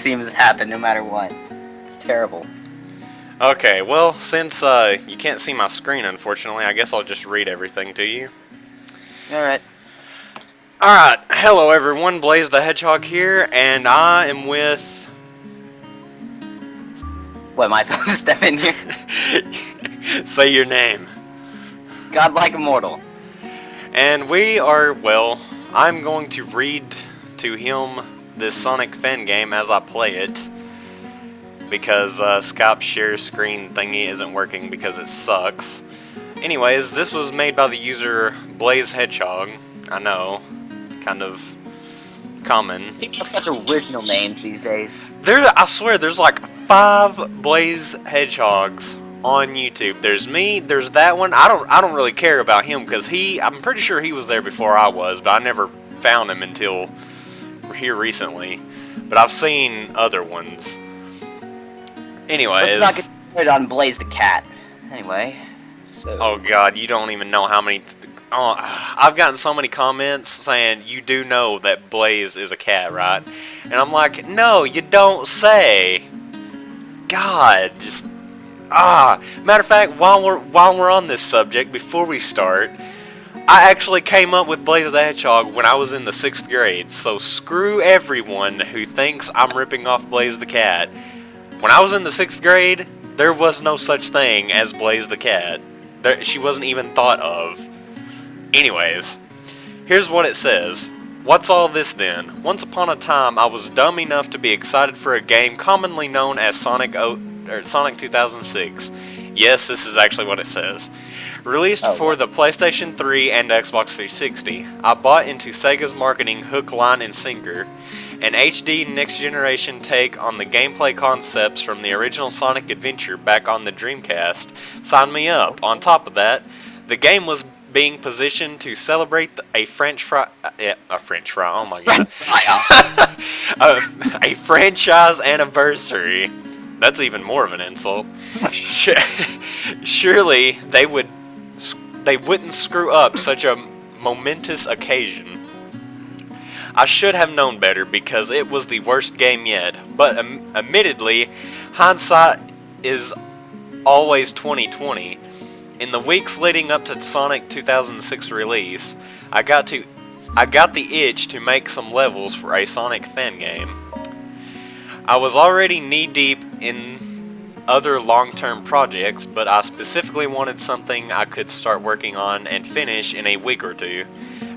seems to happen no matter what. It's terrible. Okay, well, since you can't see my screen, unfortunately, I guess I'll just read everything to you. Alright. Alright, hello everyone, Blaze the Hedgehog here, and I am with... What, am I supposed to step in here? Say your name. GodLikeImortal. And we are, well, I'm going to read to him this Sonic fan game as I play it, because Skype's share screen thingy isn't working because it sucks. Anyways, this was made by the user BlazeTheHedgehog. I know, kind of common. People have such original names these days. I swear, there's like 5 Blaze Hedgehogs on YouTube. There's me, there's that one. I don't really care about him because I'm pretty sure he was there before I was, but I never found him until here recently. But I've seen other ones. Anyways, let's not get started on Blaze the cat. Anyway, so. Oh god, you don't even know how many... I've gotten so many comments saying, you do know that Blaze is a cat, right? And I'm like, no, you don't say. God, just... Matter of fact, while we're on this subject, before we start, I actually came up with Blaze the Hedgehog when I was in the 6th grade, so screw everyone who thinks I'm ripping off Blaze the cat. When I was in the 6th grade, there was no such thing as Blaze the cat. She wasn't even thought of. Anyways, here's what it says. What's all this then? Once upon a time, I was dumb enough to be excited for a game commonly known as Sonic 2006. Yes, this is actually what it says. Released for the PlayStation 3 and Xbox 360. I bought into Sega's marketing hook, line, and sinker. An HD next-generation take on the gameplay concepts from the original Sonic Adventure back on the Dreamcast signed me up. On top of that, the game was being positioned to celebrate a French fry, oh my god, a franchise anniversary. That's even more of an insult. Surely they wouldn't screw up such a momentous occasion. I should have known better because it was the worst game yet, but admittedly, hindsight is always 20/20. In the weeks leading up to Sonic 2006 release, I got the itch to make some levels for a Sonic fan game. I was already knee-deep in other long-term projects, but I specifically wanted something I could start working on and finish in a week or two.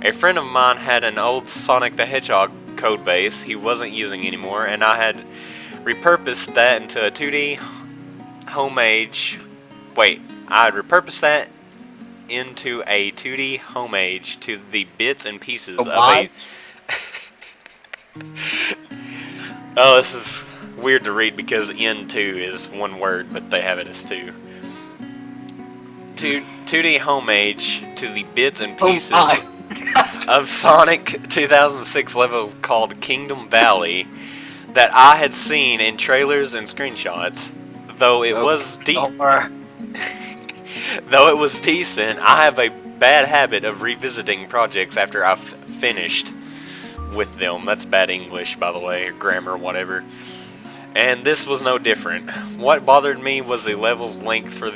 A friend of mine had an old Sonic the Hedgehog codebase he wasn't using anymore, and I had repurposed that into a 2D homage... I had repurposed that into a 2D homage to the bits and pieces of a... Oh, this is weird to read because into is one word, but they have it as 2. 2D homage to the bits and pieces of Sonic 2006 level called Kingdom Valley that I had seen in trailers and screenshots. Though it was decent, I have a bad habit of revisiting projects after I've finished with them. That's bad English, by the way, or grammar, whatever. And this was no different. What bothered me was the level's length for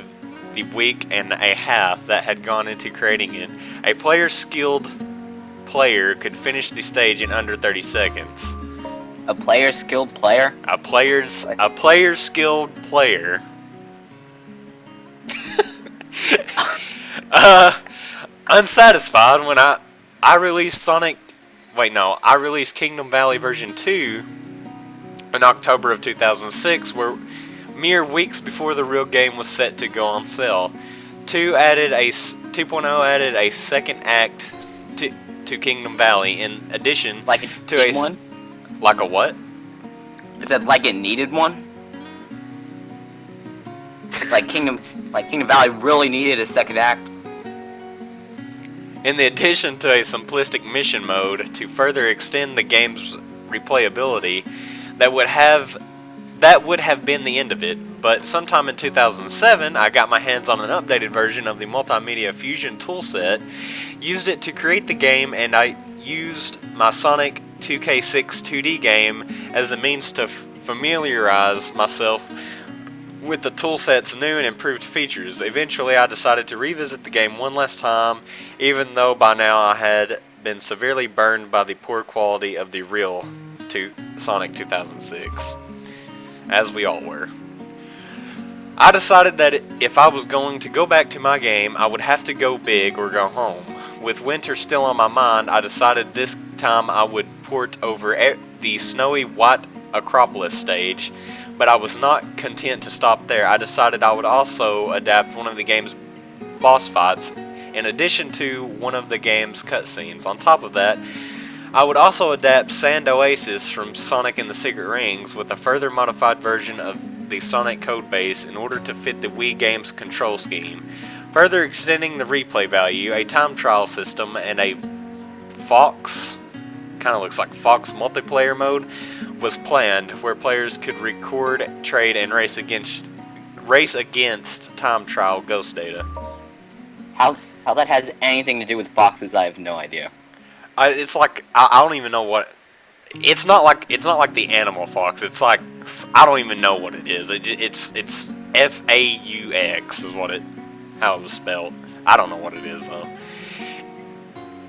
the week and a half that had gone into creating it. A skilled player could finish the stage in under 30 seconds. A skilled player? A skilled player. Unsatisfied when I released I released Kingdom Valley version 2 in October of 2006, where mere weeks before the real game was set to go on sale. 2.0 added a second act to Kingdom Valley in addition to a one? Like a what? Is that like it needed one? Kingdom Valley really needed a second act. In addition to a simplistic mission mode to further extend the game's replayability, that would have been the end of it. But sometime in 2007, I got my hands on an updated version of the Multimedia Fusion toolset, used it to create the game, and I used my Sonic 2K6 2D game as the means to familiarize myself with the toolset's new and improved features. Eventually, I decided to revisit the game one last time, even though by now I had been severely burned by the poor quality of the real Sonic 2006, as we all were. I decided that if I was going to go back to my game, I would have to go big or go home. With winter still on my mind, I decided this time I would port over the snowy white Acropolis stage, but I was not content to stop there. I decided I would also adapt one of the game's boss fights in addition to one of the game's cutscenes. On top of that, I would also adapt Sand Oasis from Sonic and the Secret Rings with a further modified version of the Sonic codebase in order to fit the Wii game's control scheme, further extending the replay value, a time trial system, and a Fox, kind of looks like Fox multiplayer mode, was planned, where players could record, trade, and race against time trial ghost data. How that has anything to do with foxes, I have no idea. It's like I don't even know what. It's not like the Animal Fox. It's like I don't even know what it is. It's FAUX is how it was spelled. I don't know what it is though.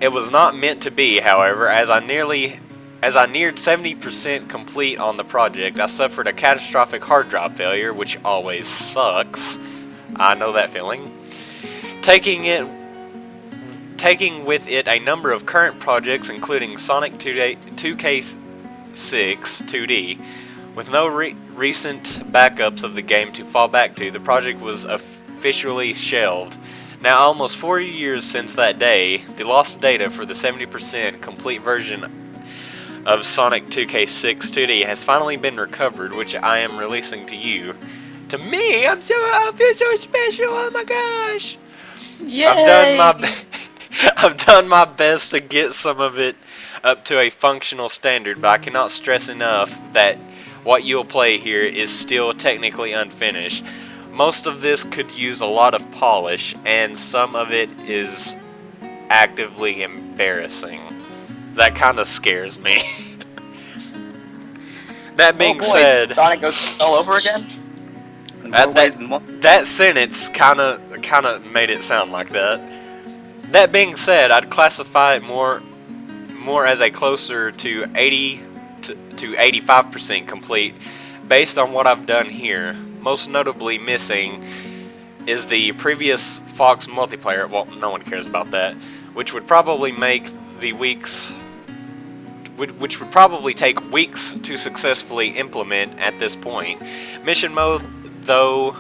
It was not meant to be, however, as I neared 70% complete on the project, I suffered a catastrophic hard drive failure, which always sucks. I know that feeling. Taking with it a number of current projects, including Sonic 2K6 2D. With no recent backups of the game to fall back to, the project was officially shelved. Now, almost 4 years since that day, the lost data for the 70% complete version of Sonic 2K6 2D has finally been recovered, which I am releasing to you. To me, I feel so special. Oh my gosh! Yay! I've done my best to get some of it up to a functional standard, but I cannot stress enough that what you'll play here is still technically unfinished. Most of this could use a lot of polish, and some of it is actively embarrassing. That kind of scares me. That being said, Sonic goes all over again? That sentence kind of made it sound like that. That being said, I'd classify it more as a closer to 80 to 85% complete based on what I've done here. Most notably missing is the previous Fox multiplayer. Well, no one cares about that, which would probably take weeks to successfully implement at this point. Mission mode, though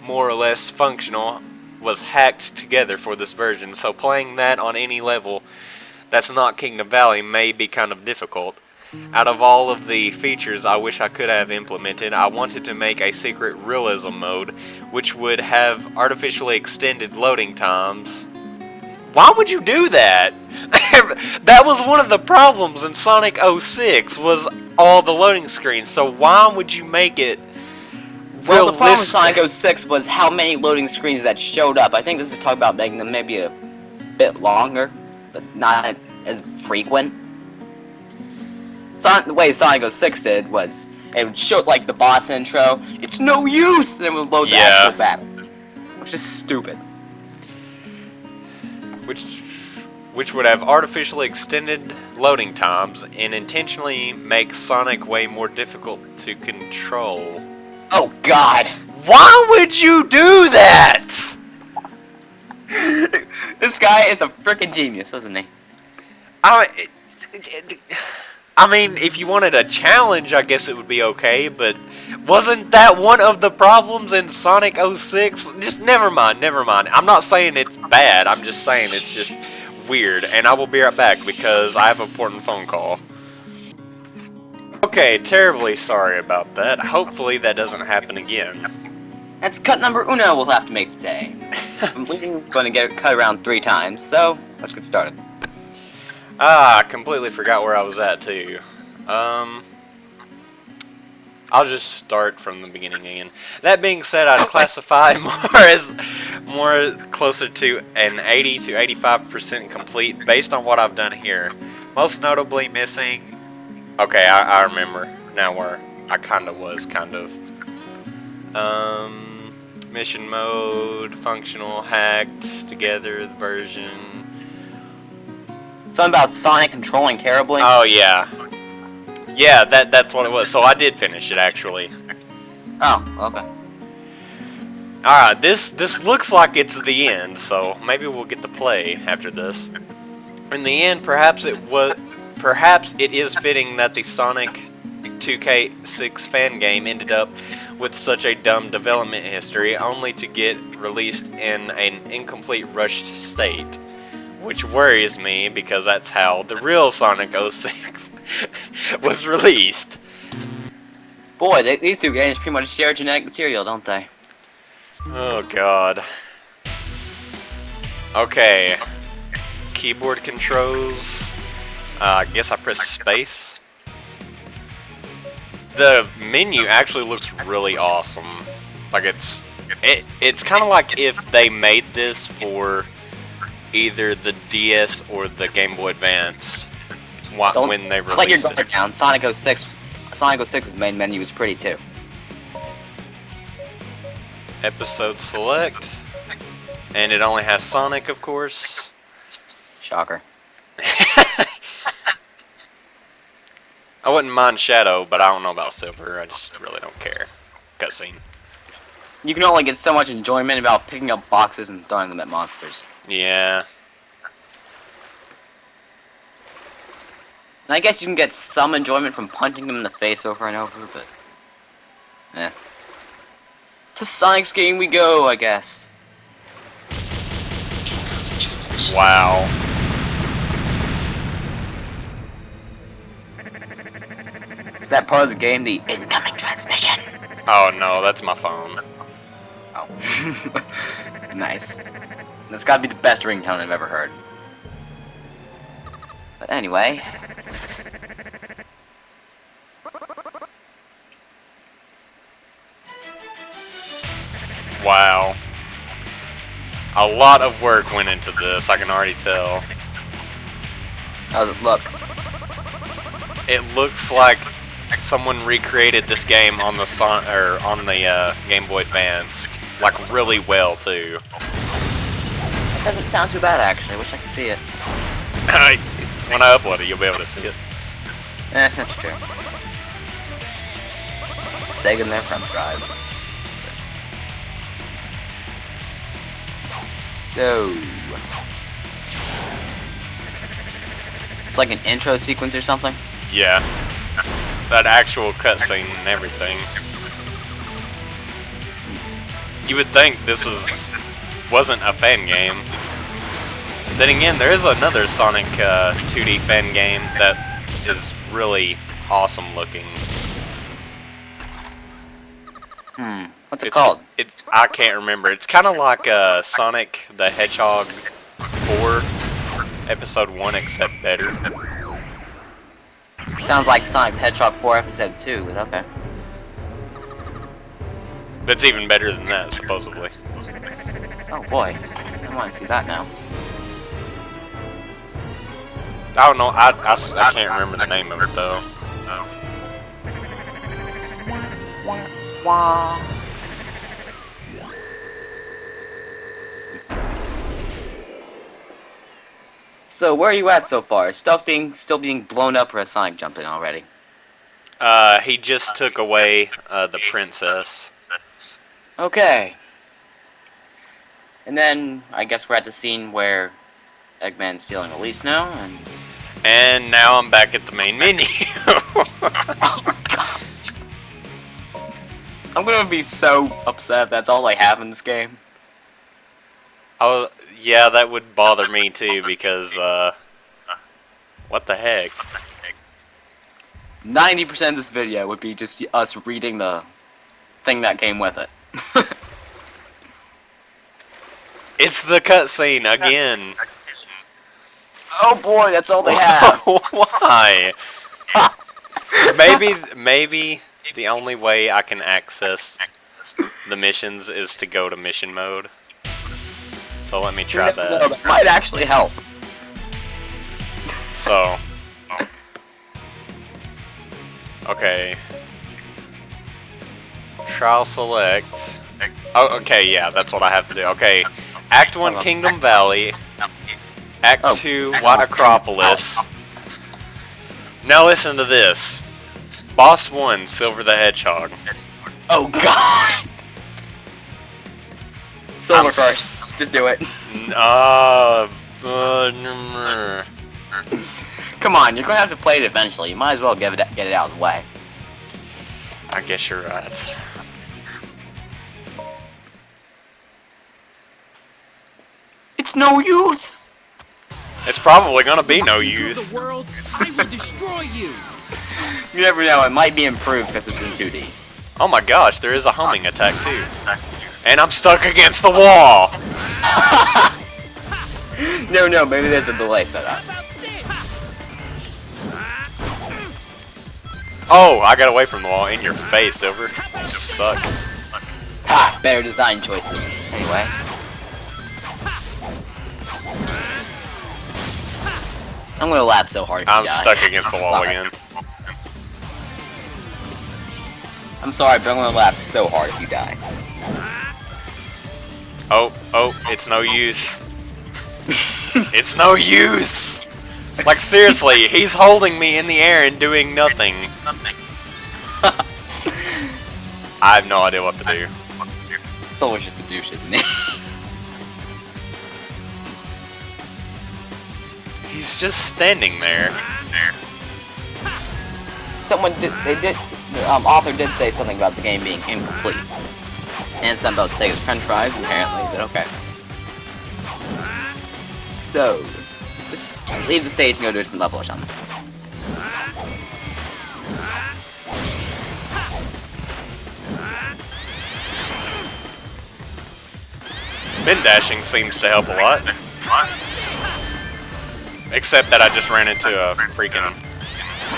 more or less functional, was hacked together for this version, so playing that on any level that's not Kingdom Valley may be kind of difficult. Out of all of the features I wish I could have implemented, I wanted to make a secret realism mode, which would have artificially extended loading times. Why would you do that? That was one of the problems in Sonic 06, was all the loading screens, so why would you make it well, the problem with Sonic 06 was how many loading screens that showed up. I think this is talking about making them maybe a bit longer, but not as frequent. The way Sonic 06 did was, it would show like the boss intro, it's no use, and then it would load the actual battle. Which is stupid. Which would have artificially extended loading times and intentionally make Sonic way more difficult to control. Oh God! Why would you do that? This guy is a freaking genius, isn't he? I mean, if you wanted a challenge, I guess it would be okay, but wasn't that one of the problems in Sonic 06? Just never mind. I'm not saying it's bad, I'm just saying it's just weird, and I will be right back because I have an important phone call. Okay, terribly sorry about that. Hopefully that doesn't happen again. That's cut number uno we'll have to make today. I'm going to get it cut around 3 times, so let's get started. I completely forgot where I was at too. I'll just start from the beginning again. That being said, I'd classify more closer to an 80 to 85% complete based on what I've done here. Most notably missing. Okay, I remember now I kind of was, mission mode, functional, hacked, together, the version. Something about Sonic controlling terribly. Oh, yeah. Yeah, that's what it was. So I did finish it, actually. Oh, okay. Alright, this looks like it's the end, so maybe we'll get to play after this. In the end, perhaps it is fitting that the Sonic 2K6 fan game ended up with such a dumb development history, only to get released in an incomplete, rushed state. Which worries me, because that's how the real Sonic 06 was released. Boy, these two games pretty much share genetic material, don't they? Oh god. Okay. Keyboard controls. I guess I press space. The menu actually looks really awesome. Like it's kind of like if they made this for either the DS or the Game Boy Advance when they released let your guard down. Sonic 06's main menu is pretty too. Episode select, and it only has Sonic, of course. Shocker. I wouldn't mind Shadow, but I don't know about Silver. I just really don't care. Cutscene. You can only get so much enjoyment about picking up boxes and throwing them at monsters. Yeah. And I guess you can get some enjoyment from punching them in the face over and over, but... eh. To Sonic's game we go, I guess. Wow. Is that part of the game, the incoming transmission? Oh no, that's my phone. Oh. Nice. That's gotta be the best ringtone I've ever heard. But anyway... Wow. A lot of work went into this, I can already tell. How does it look? It looks like someone recreated this game on the Game Boy Advance, like really well too. That doesn't sound too bad actually. I wish I could see it. When I upload it, you'll be able to see it. That's true. Sega and their French fries. So... it's like an intro sequence or something? Yeah. That actual cutscene and everything. You would think this wasn't a fan game. Then again, there is another Sonic 2D fan game that is really awesome looking. What's it called? I can't remember. It's kind of like Sonic the Hedgehog 4 Episode 1, except better. Sounds like Sonic the Hedgehog 4 Episode 2, but okay. But it's even better than that, supposedly. Oh boy, I want to see that now. I don't know. I can't remember the name of it though. Wah. So where are you at so far? Is stuff still being blown up, or has Sonic jumped in already? He just took away the princess. Okay. And then I guess we're at the scene where Eggman's stealing Elise now, and now I'm back at the main menu. Oh my god. I'm gonna be so upset if that's all I have in this game. Oh, yeah, that would bother me too, because, what the heck? 90% of this video would be just us reading the thing that came with it. It's the cutscene again. Oh boy, that's all they have. Why? Maybe the only way I can access the missions is to go to mission mode. So let me try that. No, that might actually help. So, okay. Trial select. Oh, okay, yeah, that's what I have to do. Okay, Act 1, Kingdom Valley. Act 2, White Acropolis. Now listen to this. Boss 1, Silver the Hedgehog. Oh god! Silver first. Just do it. Come on, you're gonna have to play it eventually. You might as well get it out of the way. I guess you're right. It's no use! It's probably gonna be no use. The world, I will destroy you. You never know, it might be improved because it's in 2D. Oh my gosh, there is a homing attack too. And I'm stuck against the wall! No, maybe there's a delay set up. Oh, I got away from the wall. In your face, Silver. You suck. Ha! Better design choices. Anyway. I'm gonna laugh so hard if you I'm die. stuck against the I'm wall sorry. again. I'm sorry, but I'm gonna laugh so hard if you die. Oh, it's no use. It's no use! Like, seriously, he's holding me in the air and doing nothing. I have no idea what to do. Solar's just a douche, isn't he? He's just standing there. The author did say something about the game being incomplete. And something about Sega's french fries, apparently, but okay. So, just leave the stage and go to a different level or something. Spin dashing seems to help a lot. Except that I just ran into a freaking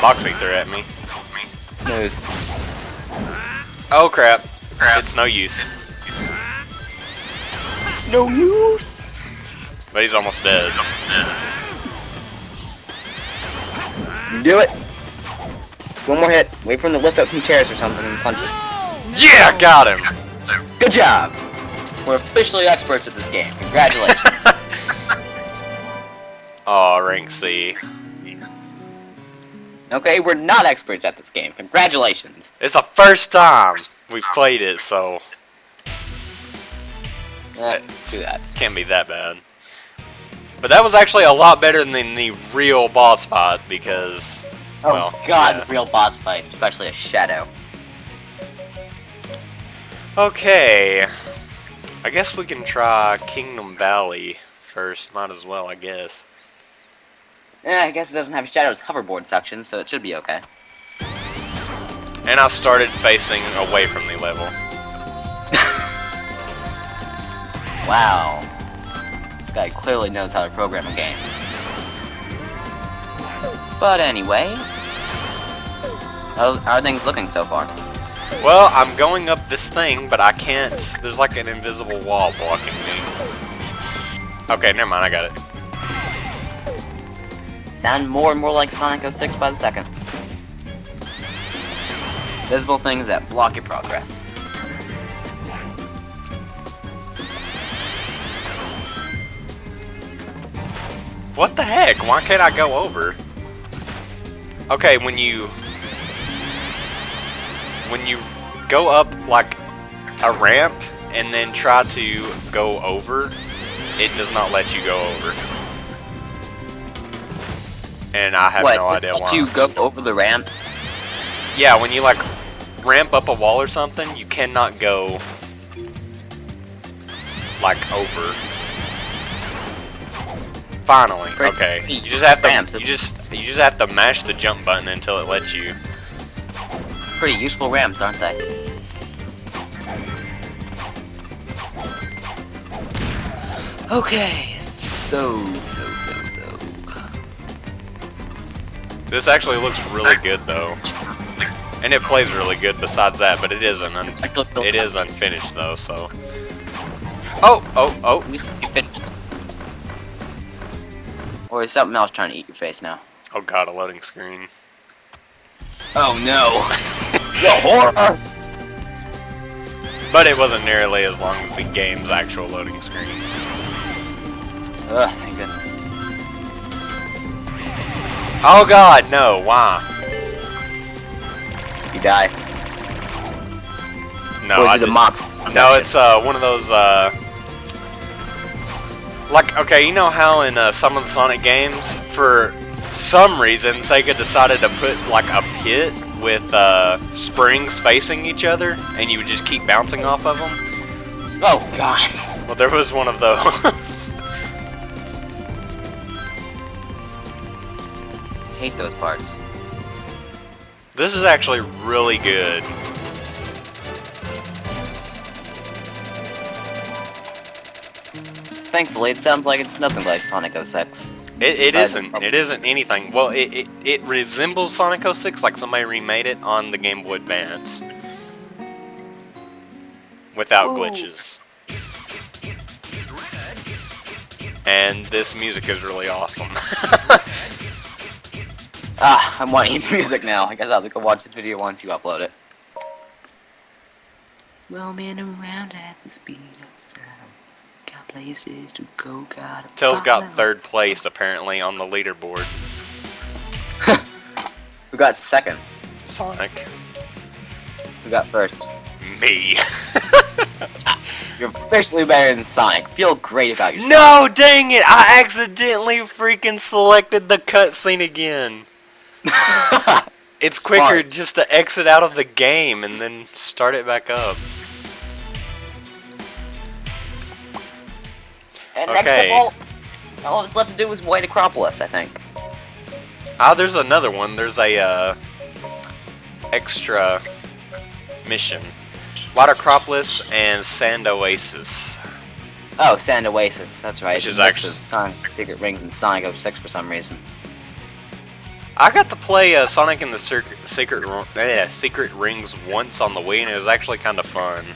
box eater at me. Smooth. Oh crap. It's no use. It's no use! But he's almost dead. You do it! Just one more hit. Wait for him to lift up some chairs or something and punch it. Yeah, got him! Good job! We're officially experts at this game. Congratulations. Aw, rank C. Okay, we're not experts at this game. Congratulations. It's the first time we've played it, so Do that. can't be that bad. But that was actually a lot better than the real boss fight because, Oh well, god, yeah. the real boss fight, especially a shadow. Okay, I guess we can try Kingdom Valley first. Might as well, I guess. I guess it doesn't have a Shadow's hoverboard section, so it should be okay. And I started facing away from the level. Wow. This guy clearly knows how to program a game. But anyway, how are things looking so far? Well, I'm going up this thing, but I can't. There's like an invisible wall blocking me. Okay, never mind, I got it. Sound more and more like Sonic 06 by the second. Visible things that block your progress. What the heck? Why can't I go over? Okay, when you go up like a ramp and then try to go over, it does not let you go over. And I have no idea why. You go over the ramp? Yeah, when you like ramp up a wall or something, you cannot go like over. Finally, okay. You just have to you just have to mash the jump button until it lets you. Pretty useful ramps, aren't they? Okay, so. This actually looks really good though, and it plays really good. Besides that, but it is unfinished though. So. Oh! You finished. Or is something else trying to eat your face now? Oh god, a loading screen. Oh no! The horror! But it wasn't nearly as long as the game's actual loading screens. Ugh, thank goodness. Oh god, no, why? You die. No, or is I it a didn't. mox No, section? it's one of those like, okay, you know how in some of the Sonic games, for some reason, Sega decided to put like a pit with springs facing each other, and you would just keep bouncing off of them? Oh god. Well, there was one of those. Hate those parts. This is actually really good. Thankfully, it sounds like it's nothing like Sonic 06. It Besides- isn't. It isn't anything. Well, it resembles Sonic 06, like somebody remade it on the Game Boy Advance. Without Ooh. glitches. And this music is really awesome. Ah, I want to eat music now. I guess I'll have to go watch the video once you upload it. Roaming around at the speed of sound. Got places to go, gotta Tails got follow. 3rd place, apparently, on the leaderboard. Who got second? Sonic. Who got first? Me. You're officially better than Sonic. Feel great about yourself. No, dang it! I accidentally freaking selected the cutscene again. It's Smart. quicker just to exit out of the game and then start it back up. And next Okay. up, all that's left to do is White Acropolis, I think. Ah, there's another one. There's a extra mission. White Acropolis and Sand Oasis. Oh, Sand Oasis. That's right. Which It's is a mix actually- of Sonic Secret Rings and Sonic 06 for some reason. I got to play Sonic and the Secret Rings once on the Wii, and it was actually kind of fun.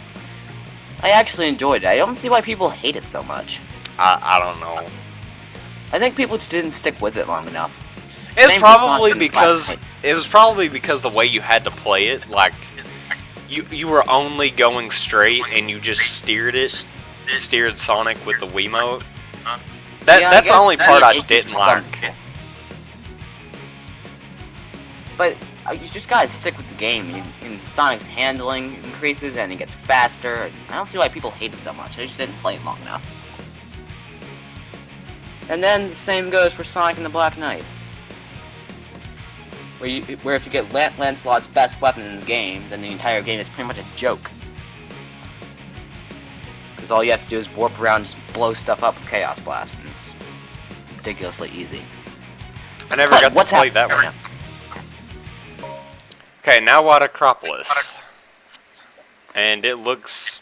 I actually enjoyed it. I don't see why people hate it so much. I don't know. I think people just didn't stick with it long enough. It's Same for Sonic probably and the because Black it was probably because the way you had to play it, like you were only going straight and you just steered Sonic with the Wiimote. Yeah, I That's the guess only part I it didn't some like. people. But you just gotta stick with the game. And Sonic's handling increases and he gets faster. I don't see why people hate it so much. They just didn't play it long enough. And then the same goes for Sonic and the Black Knight. Where if you get Lancelot's best weapon in the game, then the entire game is pretty much a joke. Because all you have to do is warp around and just blow stuff up with Chaos Blast, and it's ridiculously easy. I never But got what's to play that one. Okay, now White Acropolis. And it looks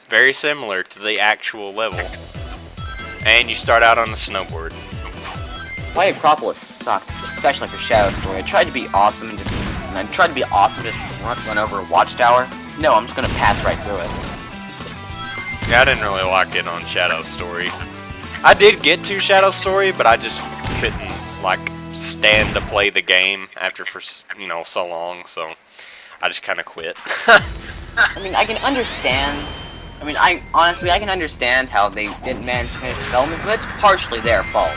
very similar to the actual level. And you start out on a snowboard. White Acropolis sucked, especially for Shadow Story. I tried to be awesome and just run over a watchtower. No, I'm just gonna pass right through it. Yeah, I didn't really like it on Shadow Story. I did get to Shadow Story, but I just couldn't, like, stand to play the game after so long, so I just kind of quit. I mean, I can understand. I can understand how they didn't manage to finish development, but it's partially their fault.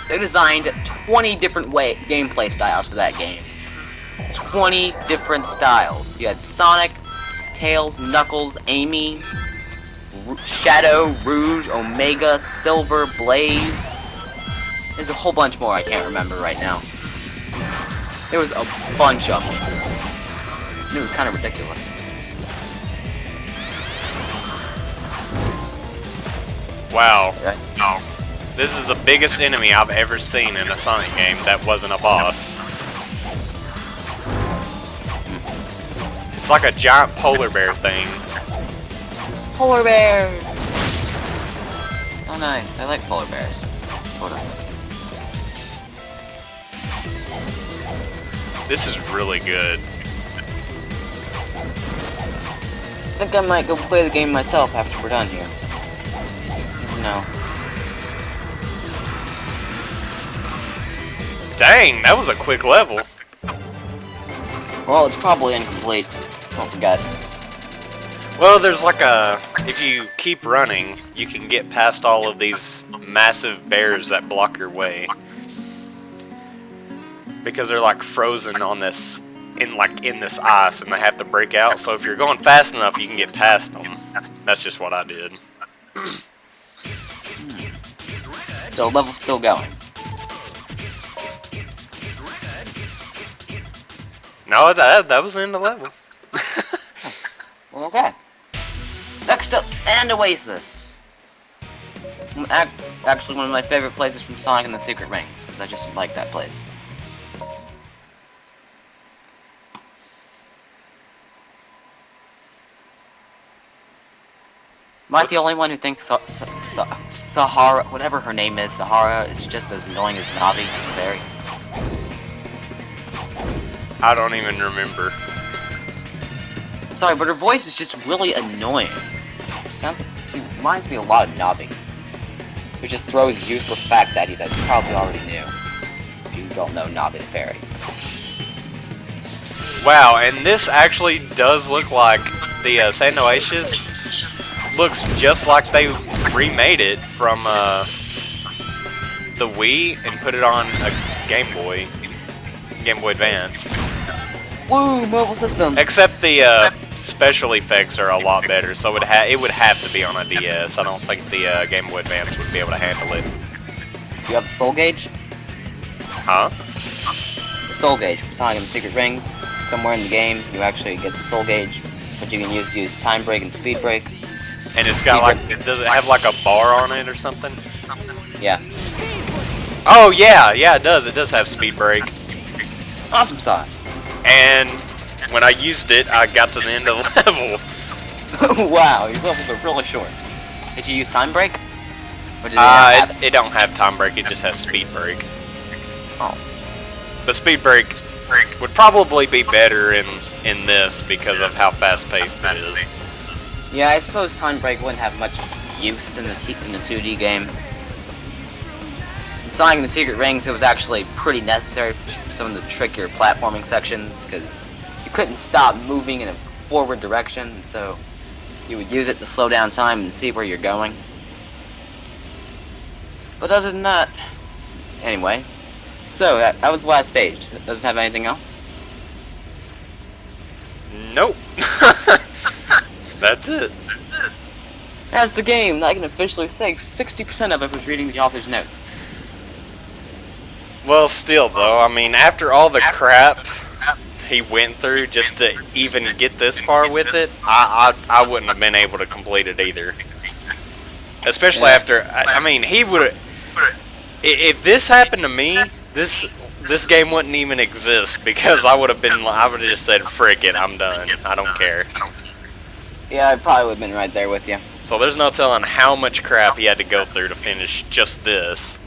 They designed 20 different gameplay styles for that game. 20 different styles. You had Sonic, Tails, Knuckles, Amy, Shadow, Rouge, Omega, Silver, Blaze. There's a whole bunch more I can't remember right now. There was a bunch of them. And it was kind of ridiculous. Wow. Okay. Oh. This is the biggest enemy I've ever seen in a Sonic game that wasn't a boss. It's like a giant polar bear thing. Polar bears! Oh nice, I like polar bears. Hold on. This is really good. I think I might go play the game myself after we're done here. No. Dang, that was a quick level. Well, it's probably incomplete. Don't forget. Well, there's like a... If you keep running, you can get past all of these massive bears that block your way. Because they're like frozen on this... in this ice, and they have to break out. So if you're going fast enough, you can get past them. That's just what I did. So level's still going. No, that was the end of the level. Well, okay. Next up, Sand Oasis. Actually, one of my favorite places from Sonic and the Secret Rings, because I just like that place. Am I the only one who thinks Sahara, whatever her name is, Sahara, is just as annoying as Navi the fairy? I don't even remember. Sorry, but her voice is just really annoying. She reminds me a lot of Navi, who just throws useless facts at you that you probably already knew, if you don't know Navi the fairy. Wow, and this actually does look like the Sand Oasis. Looks just like they remade it from the Wii and put it on a Game Boy Advance. Woo, mobile system. Except the special effects are a lot better, so it would have to be on a DS. I don't think the Game Boy Advance would be able to handle it. You have the Soul Gauge? Huh? The Soul Gauge from Sonic and the Secret Rings. Somewhere in the game, you actually get the Soul Gauge, which you can use to use Time Break and Speed Break. And it's got like, does it have like a bar on it or something? Yeah. Oh yeah, it does. It does have Speed Break. Awesome sauce. And when I used it, I got to the end of the level. Wow, these levels are really short. Did you use Time Break? Or did it don't have Time Break. It just has Speed Break. Oh. The Speed Break would probably be better in this because of how fast-paced it is. Yeah, I suppose Time Break wouldn't have much use in the 2D game. In Sonic and the Secret Rings, it was actually pretty necessary for some of the trickier platforming sections, because you couldn't stop moving in a forward direction, so you would use it to slow down time and see where you're going. But other than that... Anyway. So, that was the last stage. Doesn't have anything else? Nope. That's it. That's the game. I can officially say 60% of it was reading the author's notes. Well, still though, I mean, after all the crap he went through just to even get this far with it, I wouldn't have been able to complete it either. Especially after, I mean, he would. If this happened to me, this game wouldn't even exist because I would have just said, "Frick it, I'm done. I don't care." Yeah, I probably would have been right there with you. So there's no telling how much crap he had to go through to finish just this.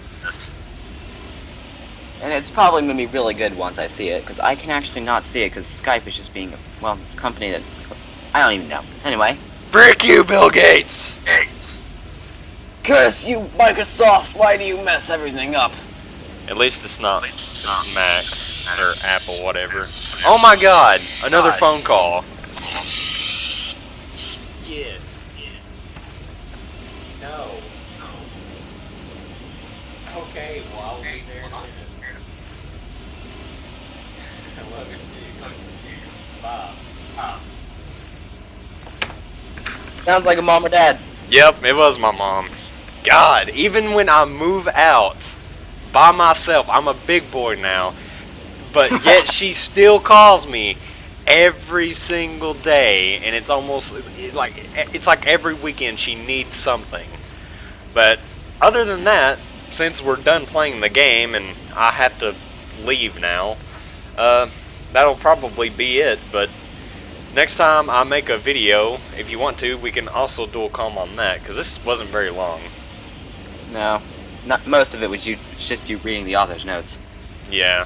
And it's probably going to be really good once I see it, because I can actually not see it, because Skype is just being, well, this company that... I don't even know. Anyway. Frick you, Bill Gates! Curse you, Microsoft! Why do you mess everything up? At least it's not Mac or Apple, whatever. Oh my god! Another phone call. Yes. No. Okay, well, I'll be there in a minute. I love you too. Bye. Sounds like a mom or dad. Yep, it was my mom. God, even when I move out by myself, I'm a big boy now, but yet she still calls me every single day, and it's almost like every weekend she needs something. But other than that, since we're done playing the game and I have to leave now, that'll probably be it. But next time I make a video, if you want to, we can also dual comm on that, because this wasn't very long. No, not most of it was just you reading the author's notes. Yeah.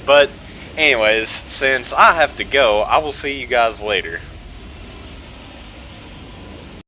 But anyways, since I have to go, I will see you guys later.